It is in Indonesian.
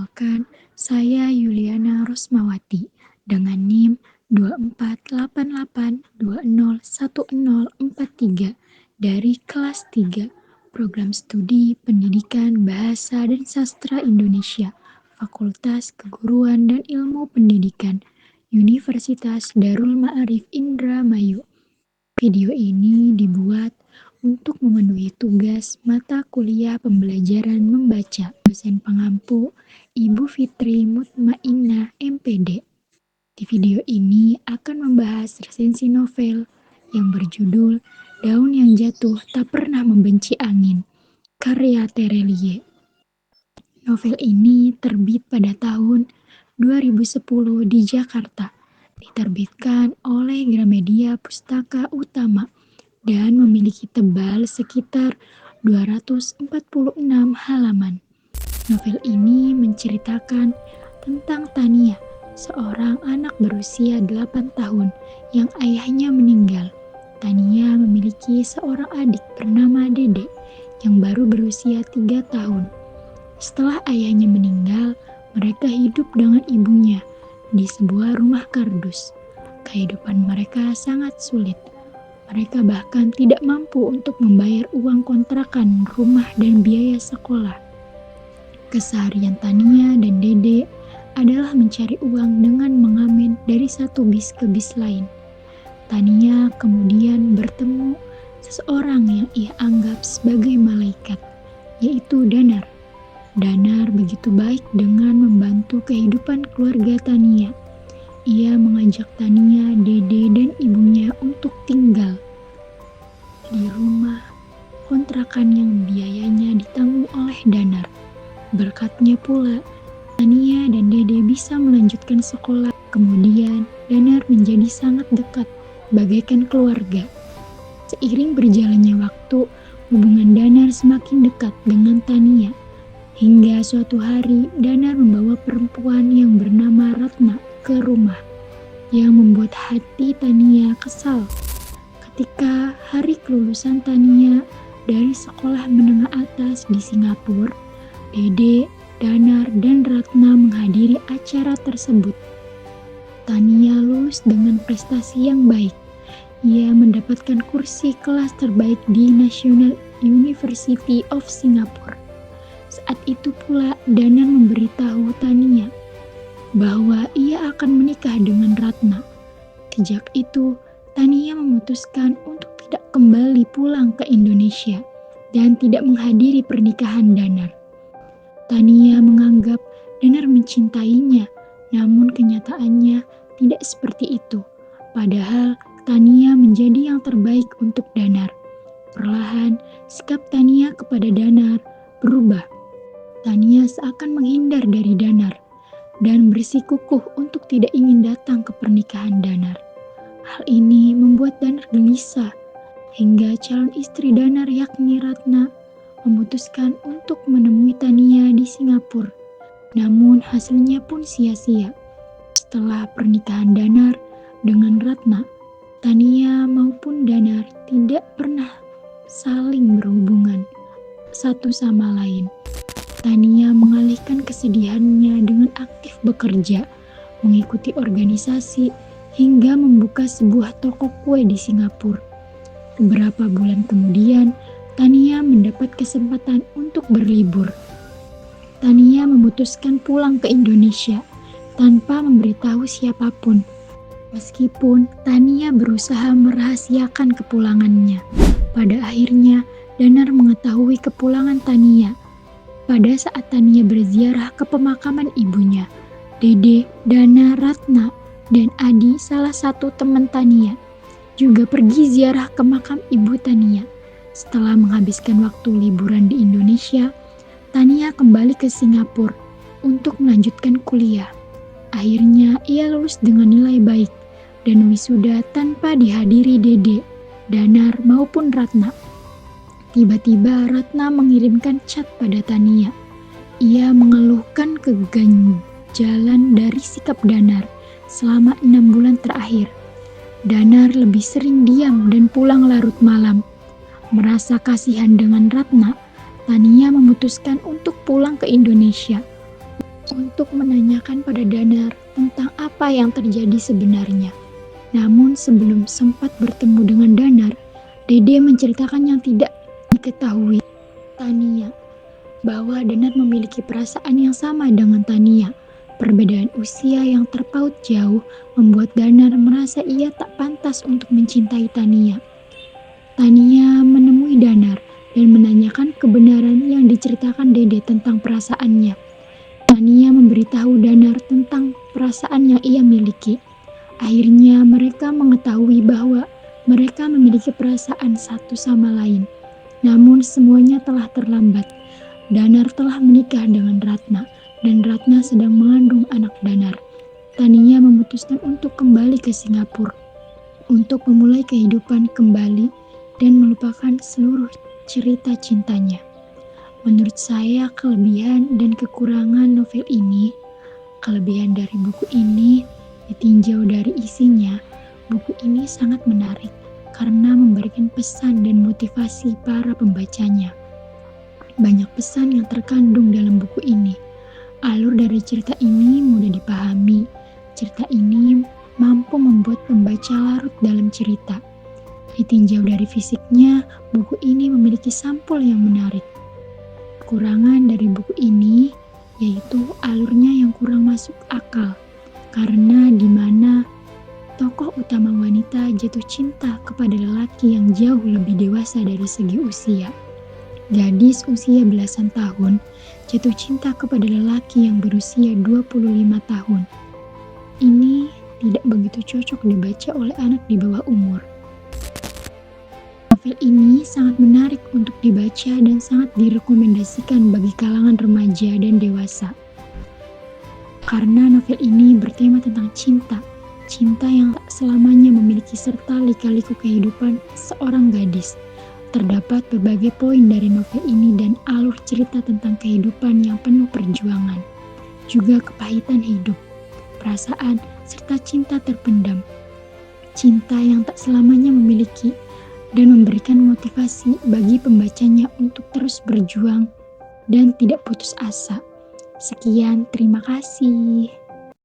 Perkenalkan, saya Yuliana Rosmawati dengan NIM 2488201043 dari kelas 3 Program Studi Pendidikan Bahasa dan Sastra Indonesia, Fakultas Keguruan dan Ilmu Pendidikan, Universitas Darul Ma'arif Indramayu. Video ini dibuat untuk memenuhi tugas mata kuliah pembelajaran membaca dosen pengampu Ibu Fitri Mutmainnah MPD. Di video ini akan membahas resensi novel yang berjudul Daun yang Jatuh Tak Pernah Membenci Angin, karya Terelie. Novel ini terbit pada tahun 2010 di Jakarta, diterbitkan oleh Gramedia Pustaka Utama dan memiliki tebal sekitar 246 halaman. Novel ini menceritakan tentang Tania, seorang anak berusia 8 tahun yang ayahnya meninggal. Tania memiliki seorang adik bernama Dede yang baru berusia 3 tahun. Setelah ayahnya meninggal, mereka hidup dengan ibunya di sebuah rumah kardus. Kehidupan mereka sangat sulit. Mereka bahkan tidak mampu untuk membayar uang kontrakan rumah dan biaya sekolah. Keseharian Tania dan Dede adalah mencari uang dengan mengamen dari satu bis ke bis lain. Tania kemudian bertemu seseorang yang ia anggap sebagai malaikat, yaitu Danar. Danar begitu baik dengan membantu kehidupan keluarga Tania. Ia mengajak Tania, Dede, dan ibunya untuk tinggal di rumah kontrakan yang biayanya ditanggung oleh Danar. Berkatnya pula, Tania dan Dede bisa melanjutkan sekolah. Kemudian, Danar menjadi sangat dekat, bagaikan keluarga. Seiring berjalannya waktu, hubungan Danar semakin dekat dengan Tania. Hingga suatu hari, Danar membawa perempuan yang bernama Ratna ke rumah, yang membuat hati Tania kesal. Ketika hari kelulusan Tania dari sekolah menengah atas di Singapura, Dede, Danar, dan Ratna menghadiri acara tersebut. Tania lulus dengan prestasi yang baik. Ia mendapatkan kursi kelas terbaik di National University of Singapore. Saat itu pula Danar memberitahu Tania bahwa ia akan menikah dengan Ratna. Sejak itu, Tania memutuskan untuk tidak kembali pulang ke Indonesia dan tidak menghadiri pernikahan Danar. Tania menganggap Danar mencintainya, namun kenyataannya tidak seperti itu. Padahal Tania menjadi yang terbaik untuk Danar. Perlahan, sikap Tania kepada Danar berubah. Tania seakan menghindar dari Danar dan bersikukuh untuk tidak ingin datang ke pernikahan Danar. Hal ini membuat Danar gelisah hingga calon istri Danar yakni Ratna memutuskan untuk menemui Tania di Singapura. Namun hasilnya pun sia-sia. Setelah pernikahan Danar dengan Ratna, Tania maupun Danar tidak pernah saling berhubungan satu sama lain. Tania mengalihkan kesedihannya dengan aktif bekerja, mengikuti organisasi, hingga membuka sebuah toko kue di Singapura. Beberapa bulan kemudian, Tania mendapat kesempatan untuk berlibur. Tania memutuskan pulang ke Indonesia tanpa memberitahu siapapun. Meskipun Tania berusaha merahasiakan kepulangannya, pada akhirnya Danar mengetahui kepulangan Tania. Pada saat Tania berziarah ke pemakaman ibunya, Dede, Dana, Ratna, dan Adi, salah satu teman Tania, juga pergi ziarah ke makam ibu Tania. Setelah menghabiskan waktu liburan di Indonesia, Tania kembali ke Singapura untuk melanjutkan kuliah. Akhirnya ia lulus dengan nilai baik dan wisuda tanpa dihadiri Dede, Danar, maupun Ratna. Tiba-tiba Ratna mengirimkan chat pada Tania. Ia mengeluhkan keganjalan dari sikap Danar selama 6 bulan terakhir. Danar lebih sering diam dan pulang larut malam. Merasa kasihan dengan Ratna, Tania memutuskan untuk pulang ke Indonesia untuk menanyakan pada Danar tentang apa yang terjadi sebenarnya. Namun sebelum sempat bertemu dengan Danar, Dede menceritakan yang tidak diketahui Tania, bahwa Danar memiliki perasaan yang sama dengan Tania. Perbedaan usia yang terpaut jauh membuat Danar merasa ia tak pantas untuk mencintai Tania. Tania menemui Danar dan menanyakan kebenaran yang diceritakan Dede tentang perasaannya. Tania memberitahu Danar tentang perasaan yang ia miliki. Akhirnya mereka mengetahui bahwa mereka memiliki perasaan satu sama lain. Namun semuanya telah terlambat. Danar telah menikah dengan Ratna dan Ratna sedang mengandung anak Danar. Tania memutuskan untuk kembali ke Singapura untuk memulai kehidupan kembali dan melupakan seluruh cerita cintanya. Menurut saya kelebihan dan kekurangan novel ini, kelebihan dari buku ini ditinjau dari isinya, buku ini sangat menarik karena memberikan pesan dan motivasi para pembacanya. Banyak pesan yang terkandung dalam buku ini. Alur dari cerita ini mudah dipahami. Cerita ini mampu membuat pembaca larut dalam cerita. Ditinjau dari fisiknya, buku ini memiliki sampul yang menarik. Kekurangan dari buku ini yaitu alurnya yang kurang masuk akal, karena di mana tokoh utama wanita jatuh cinta kepada lelaki yang jauh lebih dewasa dari segi usia. Gadis usia belasan tahun jatuh cinta kepada lelaki yang berusia 25 tahun. Ini tidak begitu cocok dibaca oleh anak di bawah umur. Novel ini sangat menarik untuk dibaca dan sangat direkomendasikan bagi kalangan remaja dan dewasa. Karena novel ini bertema tentang cinta. Cinta yang tak selamanya memiliki serta lika-liku kehidupan seorang gadis. Terdapat berbagai poin dari novel ini dan alur cerita tentang kehidupan yang penuh perjuangan. Juga kepahitan hidup, perasaan, serta cinta terpendam. Cinta yang tak selamanya memiliki dan memberikan motivasi bagi pembacanya untuk terus berjuang dan tidak putus asa. Sekian, terima kasih.